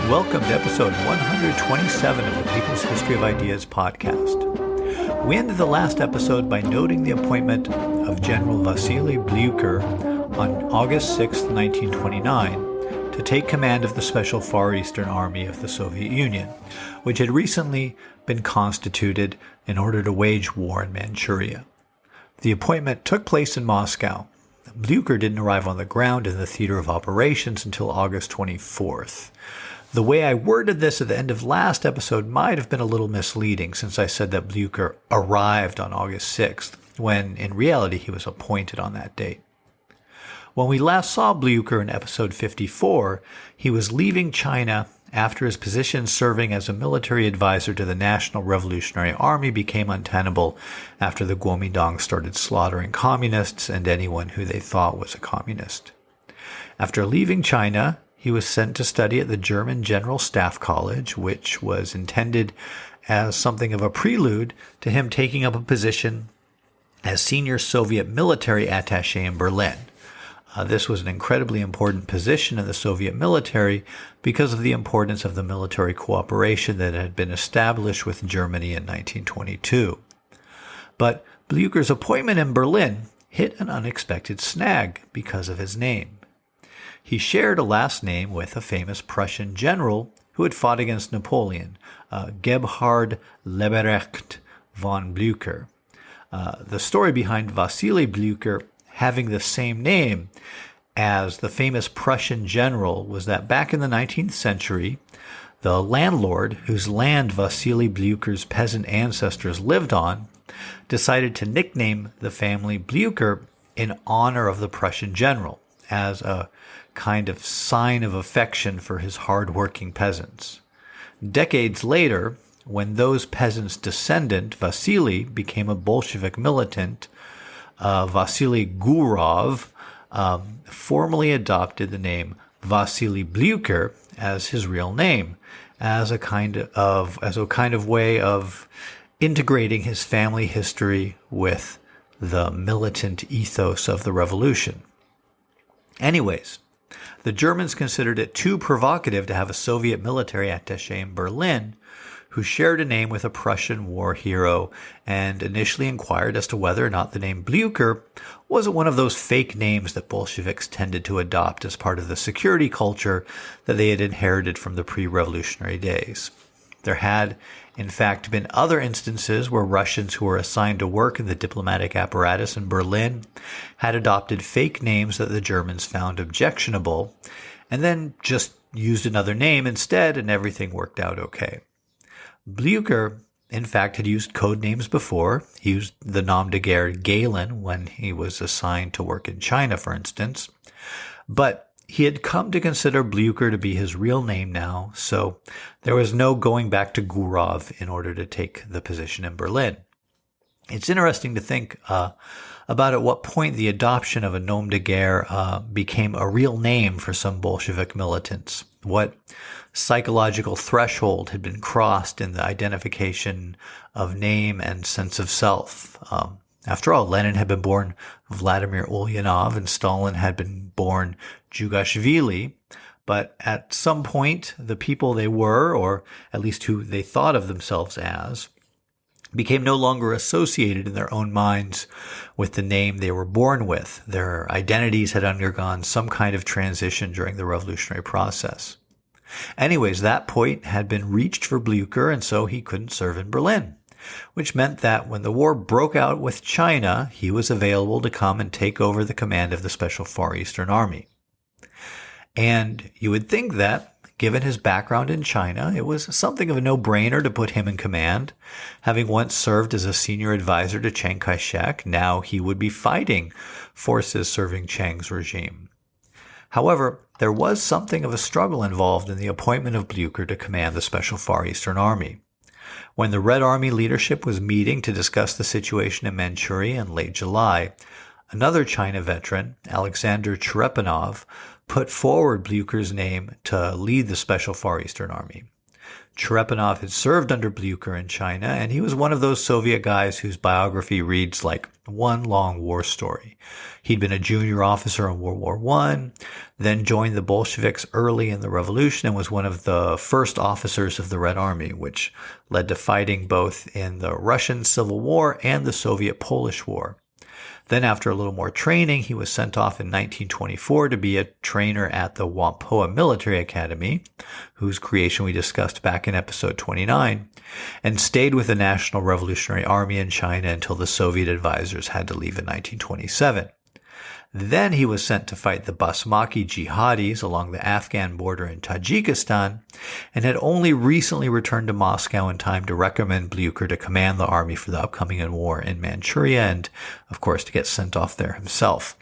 Welcome to episode 127 of the People's History of Ideas podcast. We ended the last episode by noting the appointment of General Vasily Bluker on August 6, 1929, to take command of the Special Far Eastern Army of the Soviet Union, which had recently been constituted in order to wage war in Manchuria. The appointment took place in Moscow. Blucher didn't arrive on the ground in the theater of operations until August 24th. The way I worded this at the end of last episode might have been a little misleading, since I said that Blucher arrived on August 6th, when in reality he was appointed on that date. When we last saw Blucher in episode 54, he was leaving China after his position serving as a military advisor to the National Revolutionary Army became untenable after the Kuomintang started slaughtering communists and anyone who they thought was a communist. After leaving China, he was sent to study at the German General Staff College, which was intended as something of a prelude to him taking up a position as senior Soviet military attaché in Berlin. This was an incredibly important position in the Soviet military because of the importance of the military cooperation that had been established with Germany in 1922. But Blucher's appointment in Berlin hit an unexpected snag because of his name. He shared a last name with a famous Prussian general who had fought against Napoleon, Gebhard Leberecht von Blücher. The story behind Vasily Blucher having the same name as the famous Prussian general was that back in the 19th century, the landlord whose land Vasily Blucher's peasant ancestors lived on decided to nickname the family Blucher in honor of the Prussian general as a kind of sign of affection for his hard-working peasants. Decades later, when those peasants' descendant, Vasily, became a Bolshevik militant, Vasily Gurov formally adopted the name Vasily Blucher as his real name, as a kind of way of integrating his family history with the militant ethos of the revolution. Anyways, the Germans considered it too provocative to have a Soviet military attaché in Berlin who shared a name with a Prussian war hero, and initially inquired as to whether or not the name Blucher wasn't one of those fake names that Bolsheviks tended to adopt as part of the security culture that they had inherited from the pre-revolutionary days. There had, in fact, been other instances where Russians who were assigned to work in the diplomatic apparatus in Berlin had adopted fake names that the Germans found objectionable, and then just used another name instead, and everything worked out okay. Blucher, in fact, had used code names before. He used the nom de guerre Galen when he was assigned to work in China, for instance. But he had come to consider Blucher to be his real name now, so there was no going back to Gurov in order to take the position in Berlin. It's interesting to think about at what point the adoption of a nom de guerre became a real name for some Bolshevik militants. What psychological threshold had been crossed in the identification of name and sense of self. After all, Lenin had been born Vladimir Ulyanov and Stalin had been born Djugashvili, but at some point the people they were, or at least who they thought of themselves as, became no longer associated in their own minds with the name they were born with. Their identities had undergone some kind of transition during the revolutionary process. Anyways, that point had been reached for Blucher, and so he couldn't serve in Berlin, which meant that when the war broke out with China, he was available to come and take over the command of the Special Far Eastern Army. And you would think that, given his background in China, it was something of a no-brainer to put him in command. Having once served as a senior advisor to Chiang Kai-shek, now he would be fighting forces serving Chiang's regime. However, there was something of a struggle involved in the appointment of Blucher to command the Special Far Eastern Army. When the Red Army leadership was meeting to discuss the situation in Manchuria in late July, another China veteran, Aleksandr Cherepanov, put forward Blucher's name to lead the Special Far Eastern Army. Cherepanov had served under Bluker in China, and he was one of those Soviet guys whose biography reads like one long war story. He'd been a junior officer in World War I, then joined the Bolsheviks early in the revolution and was one of the first officers of the Red Army, which led to fighting both in the Russian Civil War and the Soviet-Polish War. Then after a little more training, he was sent off in 1924 to be a trainer at the Whampoa Military Academy, whose creation we discussed back in episode 29, and stayed with the National Revolutionary Army in China until the Soviet advisors had to leave in 1927. Then he was sent to fight the Basmaki jihadis along the Afghan border in Tajikistan and had only recently returned to Moscow in time to recommend Blucher to command the army for the upcoming war in Manchuria and, of course, to get sent off there himself.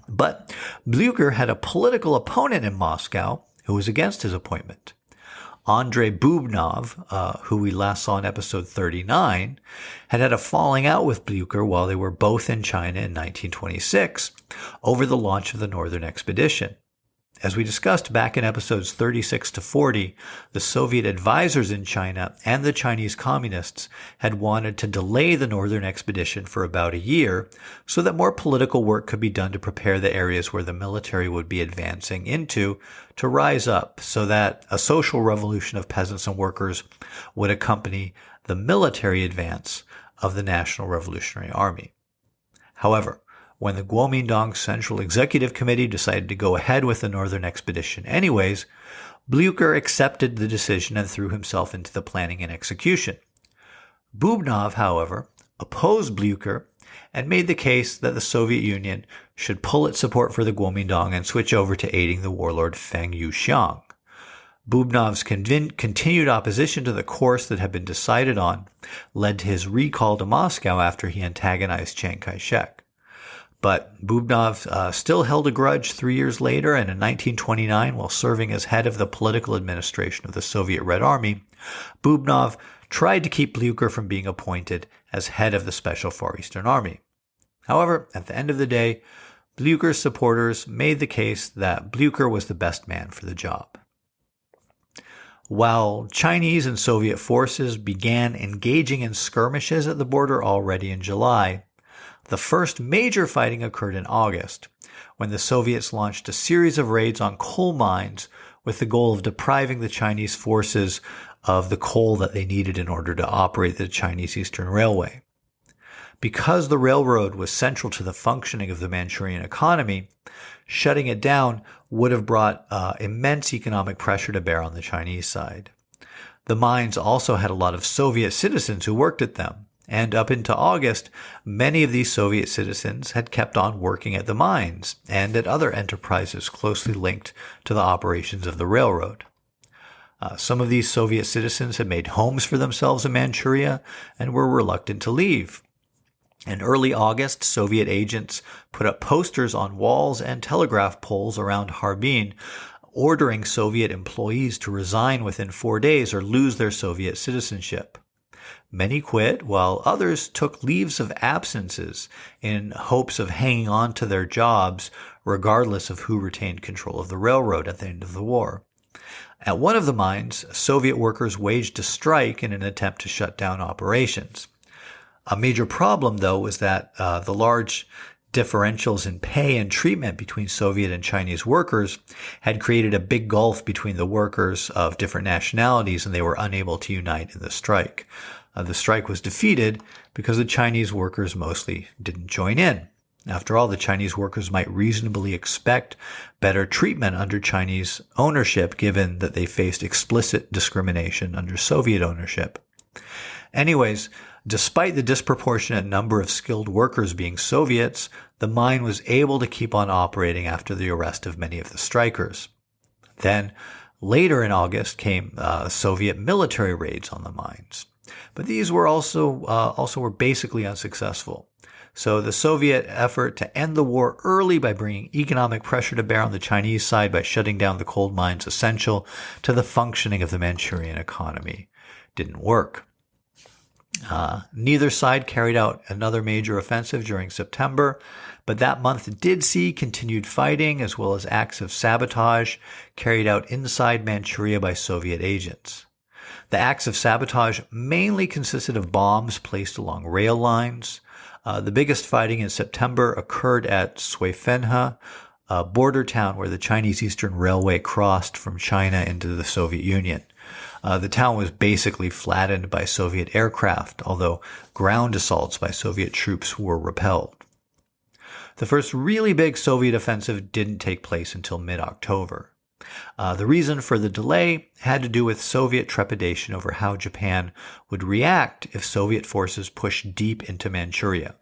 But Blucher had a political opponent in Moscow who was against his appointment. Andrei Bubnov, who we last saw in episode 39, had a falling out with Blucher while they were both in China in 1926 over the launch of the Northern Expedition. As we discussed back in episodes 36 to 40, the Soviet advisors in China and the Chinese communists had wanted to delay the Northern Expedition for about a year so that more political work could be done to prepare the areas where the military would be advancing into to rise up so that a social revolution of peasants and workers would accompany the military advance of the National Revolutionary Army. However, when the Kuomintang Central Executive Committee decided to go ahead with the Northern Expedition anyways, Blucher accepted the decision and threw himself into the planning and execution. Bubnov, however, opposed Blucher and made the case that the Soviet Union should pull its support for the Kuomintang and switch over to aiding the warlord Feng Yuxiang. Bubnov's continued opposition to the course that had been decided on led to his recall to Moscow after he antagonized Chiang Kai-shek. But Bubnov still held a grudge 3 years later, and in 1929, while serving as head of the political administration of the Soviet Red Army, Bubnov tried to keep Blucher from being appointed as head of the Special Far Eastern Army. However, at the end of the day, Blucher's supporters made the case that Blucher was the best man for the job. While Chinese and Soviet forces began engaging in skirmishes at the border already in July, the first major fighting occurred in August, when the Soviets launched a series of raids on coal mines with the goal of depriving the Chinese forces of the coal that they needed in order to operate the Chinese Eastern Railway. Because the railroad was central to the functioning of the Manchurian economy, shutting it down would have brought immense economic pressure to bear on the Chinese side. The mines also had a lot of Soviet citizens who worked at them. And up into August, many of these Soviet citizens had kept on working at the mines and at other enterprises closely linked to the operations of the railroad. Some of these Soviet citizens had made homes for themselves in Manchuria and were reluctant to leave. In early August, Soviet agents put up posters on walls and telegraph poles around Harbin, ordering Soviet employees to resign within 4 days or lose their Soviet citizenship. Many quit, while others took leaves of absences in hopes of hanging on to their jobs regardless of who retained control of the railroad at the end of the war. At one of the mines, Soviet workers waged a strike in an attempt to shut down operations. A major problem, though, was that the large differentials in pay and treatment between Soviet and Chinese workers had created a big gulf between the workers of different nationalities, and they were unable to unite in the strike. The strike was defeated because the Chinese workers mostly didn't join in. After all, the Chinese workers might reasonably expect better treatment under Chinese ownership, given that they faced explicit discrimination under Soviet ownership. Anyways, despite the disproportionate number of skilled workers being Soviets, the mine was able to keep on operating after the arrest of many of the strikers. Then, later in August came Soviet military raids on the mines. But these were also were basically unsuccessful. So the Soviet effort to end the war early by bringing economic pressure to bear on the Chinese side by shutting down the coal mines essential to the functioning of the Manchurian economy didn't work. Neither side carried out another major offensive during September, But that month did see continued fighting as well as acts of sabotage carried out inside Manchuria by Soviet agents. The acts of sabotage mainly consisted of bombs placed along rail lines. The biggest fighting in September occurred at Suifenha, a border town where the Chinese Eastern Railway crossed from China into the Soviet Union. The town was basically flattened by Soviet aircraft, although ground assaults by Soviet troops were repelled. The first really big Soviet offensive didn't take place until mid-October. The reason for the delay had to do with Soviet trepidation over how Japan would react if Soviet forces pushed deep into Manchuria.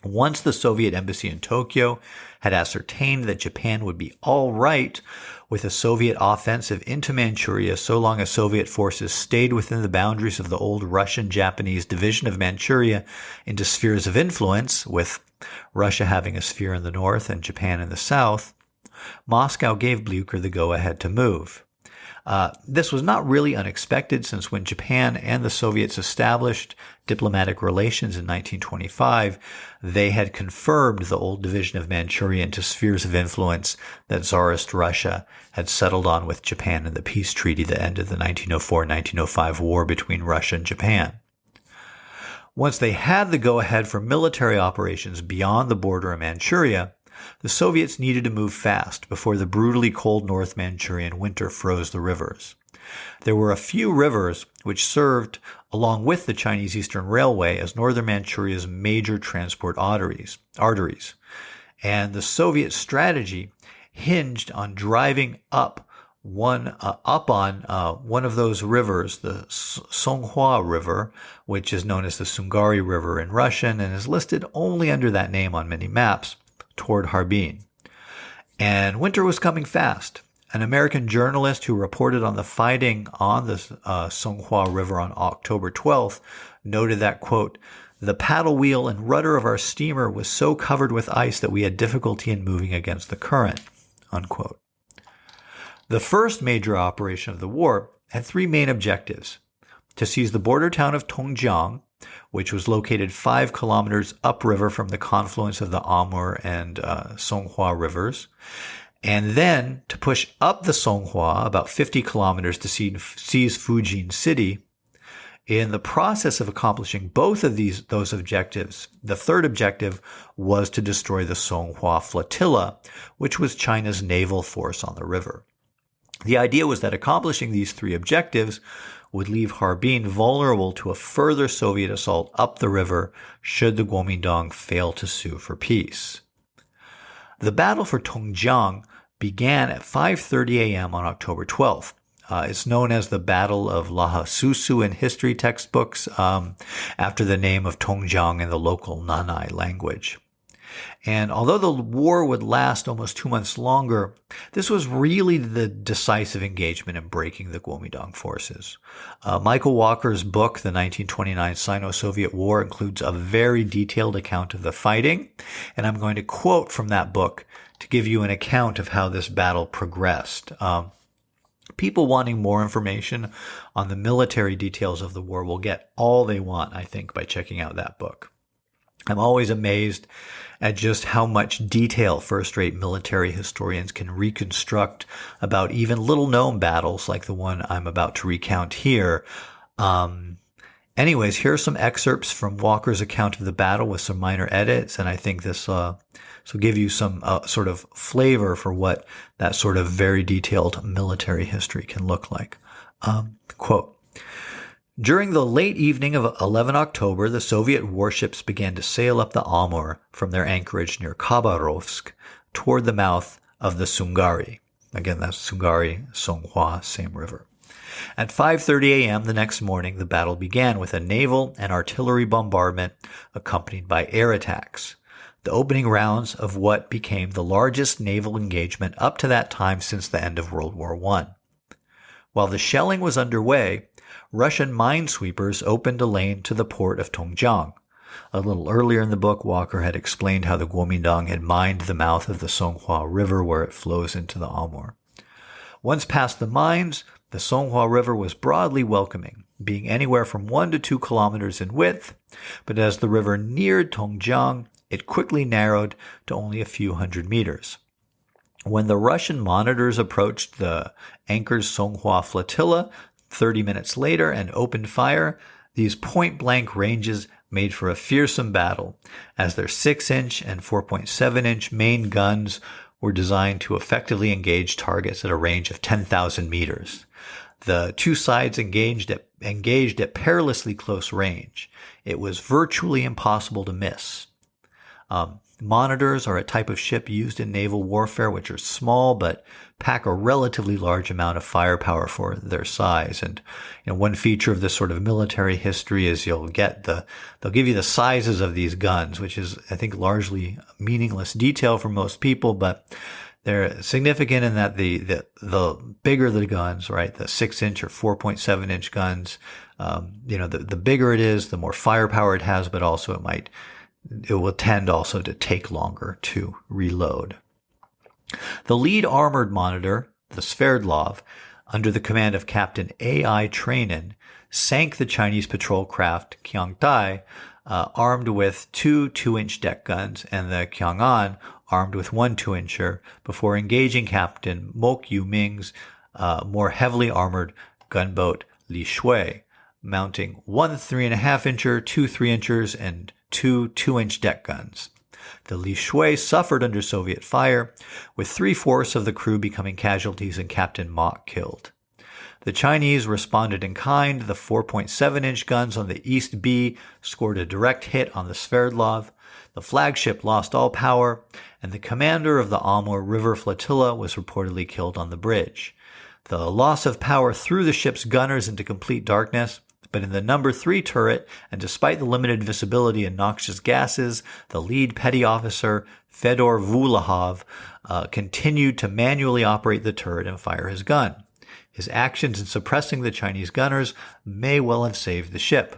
Once the Soviet embassy in Tokyo had ascertained that Japan would be all right with a Soviet offensive into Manchuria so long as Soviet forces stayed within the boundaries of the old Russian-Japanese division of Manchuria into spheres of influence, with Russia having a sphere in the north and Japan in the south, Moscow gave Blucher the go-ahead to move. This was not really unexpected, since when Japan and the Soviets established diplomatic relations in 1925, they had confirmed the old division of Manchuria into spheres of influence that Tsarist Russia had settled on with Japan in the peace treaty that ended the 1904-1905 war between Russia and Japan. Once they had the go-ahead for military operations beyond the border of Manchuria, the Soviets needed to move fast before the brutally cold North Manchurian winter froze the rivers. There were a few rivers which served, along with the Chinese Eastern Railway, as northern Manchuria's major transport arteries. And the Soviet strategy hinged on driving up on one of those rivers, the Songhua River, which is known as the Sungari River in Russian and is listed only under that name on many maps, toward Harbin. And winter was coming fast. An American journalist who reported on the fighting on the Songhua River on October 12th noted that, quote, "The paddle wheel and rudder of our steamer was so covered with ice that we had difficulty in moving against the current," unquote. The first major operation of the war had three main objectives: to seize the border town of Tongjang, which was located 5 kilometers upriver from the confluence of the Amur and Songhua rivers, and then to push up the Songhua about 50 kilometers to seize Fujin City. In the process of accomplishing both of those objectives, the third objective was to destroy the Songhua flotilla, which was China's naval force on the river. The idea was that accomplishing these three objectives would leave Harbin vulnerable to a further Soviet assault up the river should the Kuomintang fail to sue for peace. The battle for Tongjang began at 5:30 a.m. on October 12th. It's known as the Battle of Lhasa in history textbooks, after the name of Tongjang in the local Nanai language. And although the war would last almost 2 months longer, this was really the decisive engagement in breaking the Kuomintang forces. Michael Walker's book, The 1929 Sino-Soviet War, includes a very detailed account of the fighting, and I'm going to quote from that book to give you an account of how this battle progressed. People wanting more information on the military details of the war will get all they want, I think, by checking out that book. I'm always amazed at just how much detail first-rate military historians can reconstruct about even little-known battles like the one I'm about to recount here. Anyways, here are some excerpts from Walker's account of the battle with some minor edits, and I think this will give you some sort of flavor for what that sort of very detailed military history can look like. Quote, "During the late evening of 11 October, the Soviet warships began to sail up the Amur from their anchorage near Khabarovsk toward the mouth of the Sungari." Again, that's Sungari, Songhua, same river. At 5:30 a.m. the next morning, the battle began with a naval and artillery bombardment accompanied by air attacks, the opening rounds of what became the largest naval engagement up to that time since the end of World War I. While the shelling was underway, Russian minesweepers opened a lane to the port of Tongjang. A little earlier in the book, Walker had explained how the Kuomintang had mined the mouth of the Songhua River where it flows into the Amur. Once past the mines, the Songhua River was broadly welcoming, being anywhere from 1 to 2 kilometers in width, but as the river neared Tongjang, it quickly narrowed to only a few hundred meters. When the Russian monitors approached the anchored Songhua flotilla 30 minutes later and opened fire, these point-blank ranges made for a fearsome battle, as their 6-inch and 4.7-inch main guns were designed to effectively engage targets at a range of 10,000 meters. The two sides engaged at perilously close range. It was virtually impossible to miss. Monitors are a type of ship used in naval warfare, which are small but pack a relatively large amount of firepower for their size. And one feature of this sort of military history is they'll give you the sizes of these guns, which is, I think, largely meaningless detail for most people, but they're significant in that the bigger the guns, right, the 6-inch or 4.7-inch guns, the bigger it is, the more firepower it has, but also it will tend also to take longer to reload. The lead armored monitor, the Sverdlov, under the command of Captain A.I. Traynin, sank the Chinese patrol craft Qiangtai, armed with two 2-inch deck guns, and the Qiang'an, armed with one 2-incher, before engaging Captain Mok Yiuming's more heavily armored gunboat Lishui, mounting one 3.5-incher, two 3-inchers, and two 2-inch deck guns. The Lishui suffered under Soviet fire, with 3/4 of the crew becoming casualties and Captain Mok killed. The Chinese responded in kind. The 4.7-inch guns on the East B scored a direct hit on the Sverdlov. The flagship lost all power, and the commander of the Amur River flotilla was reportedly killed on the bridge. The loss of power threw the ship's gunners into complete darkness, but in the number 3 turret, and despite the limited visibility and noxious gases, the lead petty officer, Fedor Vulahov, continued to manually operate the turret and fire his gun. His actions in suppressing the Chinese gunners may well have saved the ship.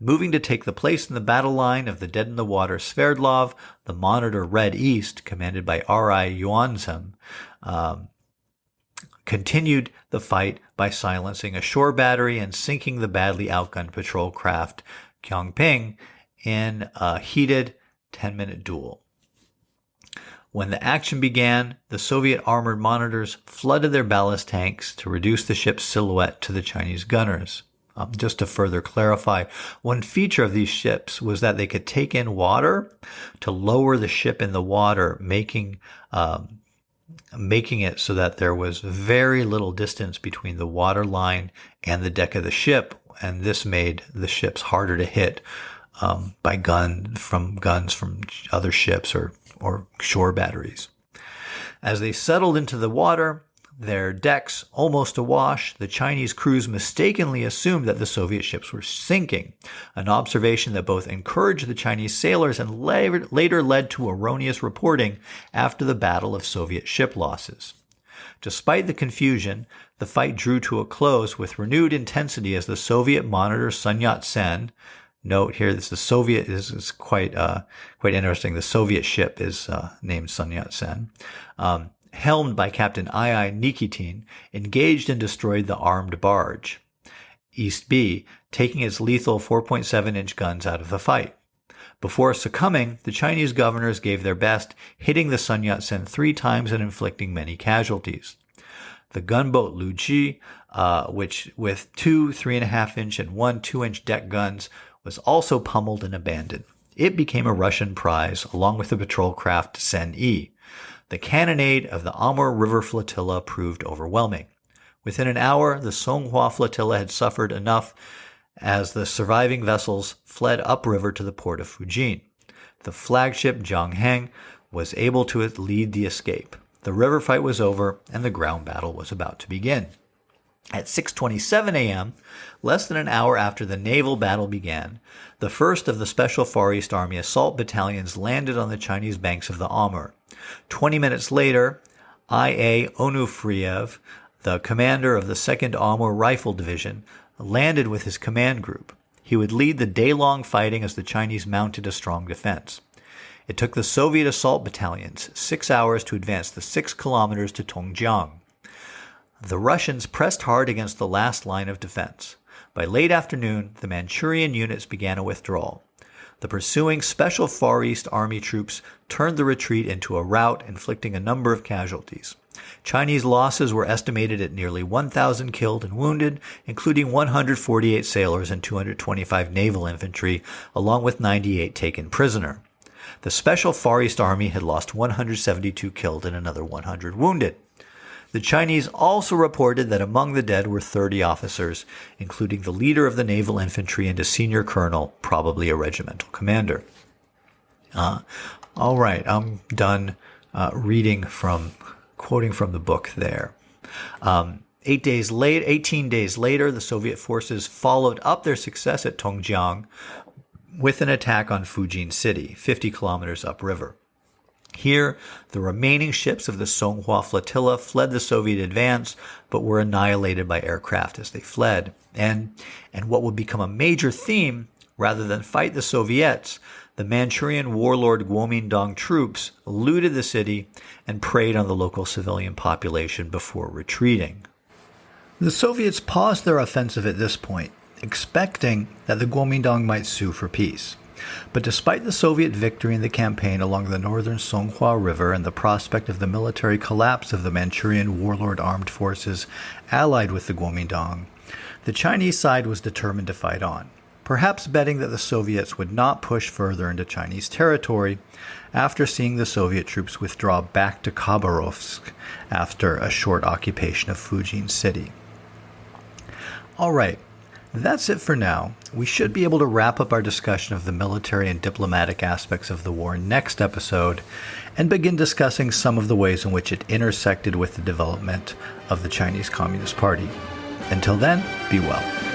Moving to take the place in the battle line of the dead-in-the-water Sverdlov, the monitor Red East, commanded by R.I. Yuanzem, continued the fight by silencing a shore battery and sinking the badly outgunned patrol craft Qiangping in a heated 10-minute duel. When the action began, the Soviet armored monitors flooded their ballast tanks to reduce the ship's silhouette to the Chinese gunners. Just to further clarify, one feature of these ships was that they could take in water to lower the ship in the water, making it so that there was very little distance between the water line and the deck of the ship, and this made the ships harder to hit by guns from other ships or shore batteries. As they settled into the water, their decks almost awash, the Chinese crews mistakenly assumed that the Soviet ships were sinking, an observation that both encouraged the Chinese sailors and later led to erroneous reporting after the Battle of Soviet ship losses. Despite the confusion, the fight drew to a close with renewed intensity as the Soviet monitor Sun Yatsen, note here, this the Soviet is quite interesting. The Soviet ship is named Sun Yatsen, helmed by Captain I.I. Nikitin, engaged and destroyed the armed barge, East B, taking its lethal 4.7-inch guns out of the fight. Before succumbing, the Chinese governors gave their best, hitting the Sun Yatsen 3 times and inflicting many casualties. The gunboat Lishui, which with 2 3.5-inch and 1 2-inch deck guns, was also pummeled and abandoned. It became a Russian prize, along with the patrol craft Sen-I. The cannonade of the Amur River flotilla proved overwhelming. Within an hour, the Songhua flotilla had suffered enough as the surviving vessels fled upriver to the port of Fujin. The flagship Zhongheng was able to lead the escape. The river fight was over, and the ground battle was about to begin. At 6:27 a.m., less than an hour after the naval battle began, the first of the Special Far East Army assault battalions landed on the Chinese banks of the Amur. 20 minutes later, I.A. Onufriev, the commander of the 2nd Amur Rifle Division, landed with his command group. He would lead the day-long fighting as the Chinese mounted a strong defense. It took the Soviet assault battalions 6 hours to advance the 6 kilometers to Tongjang. The Russians pressed hard against the last line of defense. By late afternoon, the Manchurian units began a withdrawal. The pursuing Special Far East Army troops turned the retreat into a rout, inflicting a number of casualties. Chinese losses were estimated at nearly 1,000 killed and wounded, including 148 sailors and 225 naval infantry, along with 98 taken prisoner. The Special Far East Army had lost 172 killed and another 100 wounded. The Chinese also reported that among the dead were 30 officers, including the leader of the naval infantry and a senior colonel, probably a regimental commander. All right, I'm done quoting from the book there. 18 days later, the Soviet forces followed up their success at Tongjang with an attack on Fujin City, 50 kilometers upriver. Here, the remaining ships of the Songhua flotilla fled the Soviet advance, but were annihilated by aircraft as they fled. And what would become a major theme, rather than fight the Soviets, the Manchurian warlord Kuomintang troops looted the city and preyed on the local civilian population before retreating. The Soviets paused their offensive at this point, expecting that the Kuomintang might sue for peace. But despite the Soviet victory in the campaign along the northern Songhua River and the prospect of the military collapse of the Manchurian warlord armed forces allied with the Kuomintang, the Chinese side was determined to fight on, perhaps betting that the Soviets would not push further into Chinese territory after seeing the Soviet troops withdraw back to Khabarovsk after a short occupation of Fujin City. All right. That's it for now. We should be able to wrap up our discussion of the military and diplomatic aspects of the war next episode and begin discussing some of the ways in which it intersected with the development of the Chinese Communist Party. Until then, be well.